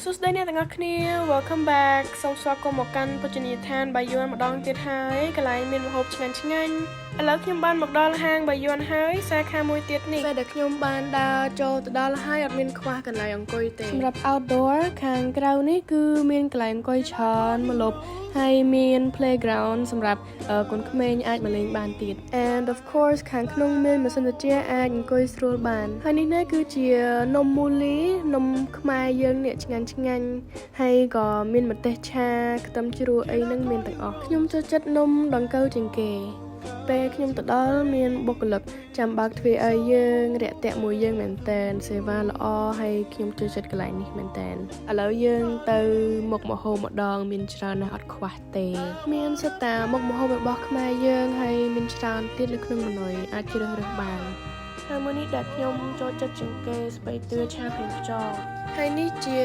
សួស្តីអ្នកទាំងអស់គ្នា Welcome back សូមស្វាគមន៍មកកាន់ភោជនីយដ្ឋានបាយ័នម្ដងទៀតហើយកន្លែងមានម្ហូបឆ្ងាញ់ឆ្ងាញ់ឥឡូវខ្ញុំបានមកដល់ហាងបាយ័នហើយសាខាមួយទៀតនេះពេលដែលខ្ញុំបានដើរចូលទៅដល់ហើយអត់មានខ្វះកន្លែងអង្គុយទេសម្រាប់ outdoor ខាងក្រៅនេះគឺមានកន្លែងអង្គុយច្រើនម្លប់ហើយមាន playground សម្រាប់កូនក្មេងអាចមកលេងបានទៀត and of course ខាងក្នុងមានម៉ាស៊ីនត្រជាក់អាចអង្គុយស្រួលបានហើយនេះណាគឺជានំមូលីនំខ្មែរយើងនេះឆ្ងាញ់ឆ្ងាញ់ហើយក៏មានម្ទេសឆាខ្ទឹមជ្រក់អីហ្នឹងមានទាំងអស់ខ្ញុំចូលចិត្តនំដង្កូវជាងគេពេលខ្ញុំទៅដល់មានបុគ្គលិកចាំបើកទ្វារឲ្យយើងរាក់ទាក់មួយយើងមែនតើសេវាល្អហើយខ្ញុំចូលចិត្តកន្លែងនេះមែនតើឥឡូវយើងទៅមុខម្ហូបម្ដងមានច្រើនណាស់អត់ខ្វះទេមានសិតតាមុខម្ហូបរបស់ខ្មែរយើងហើយមានច្រើនទៀតនៅក្នុងម៉ឺនុយអាចជ្រើសរើសបានហើយមួយនេះដែលខ្ញុំចូលចិត្តជាងគេស្ពៃតឿឆាប្រេងខ្យងហើយនេះជា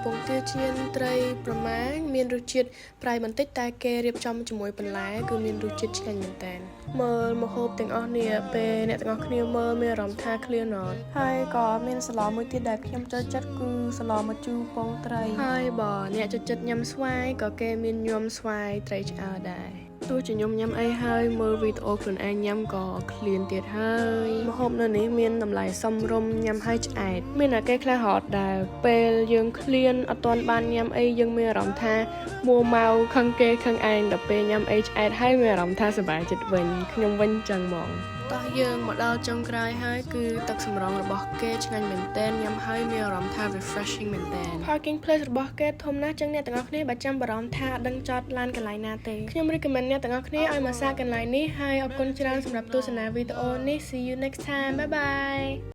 ពងទាចៀនត្រីប្រមាញមានរសជាតិប្រៃបន្តិចតែគេរៀបចំជាមួយបន្លែគឺមានរសជាតិឆ្ងាញ់មែនតើមើលម្ហូបទាំងអស់នេះពេលអ្នកទាំងអស់គ្នាមើលមានអារម្មណ៍ថា clear ណត់ហើយក៏មានសឡមួយទៀតដែលខ្ញុំចូលចិត្តគឺសឡម្ជូរពងត្រីហើយបើអ្នកចូលចិត្តញ៉ាំស្វាយក៏គេមានញ៉ាំស្វាយត្រីឆ្អើរដែរទោះជាខ្ញុំញ៉ាំអីហើយមើលវីដេអូខ្លួនឯងញ៉ាំក៏ឃ្លានទៀតហើយម្ហូបនៅនេះមានតម្លៃសមរម្យញ៉ាំហើយឆ្អែតមានតែគេខ្លះរត់ដែលពេលយើងឃ្លានអត់ទាន់បានញ៉ាំអីយើងមានអារម្មណ៍ថាមួម៉ៅខឹងគេខឹងឯងដល់ពេលញ៉ាំអីឆ្អែតហើយមានអារម្មណ៍ថាសប្បាយចិត្តវិញខ្ញុំវិញចឹងហ្មងតោះយើងមកដល់ចុងក្រោយហើយគឺទឹកសម្រង់របស់គេឆ្ងាញ់មែនទែនញ៉ាំហើយមានអារម្មណ៍ថា refreshing មែនទែន Parking place របស់គេធំណាស់ចឹងអ្នកទាំងអស់គ្នាបើចាំបារម្ភថាអត់ដឹងចតឡានកន្លែងណាទេខ្ញុំ recommend អ្នកទាំងអស់គ្នាឲ្យមកសាកកន្លែងនេះហើយអរគុណច្រើនសម្រាប់ទស្សនាវីដេអូនេះ See you next time bye bye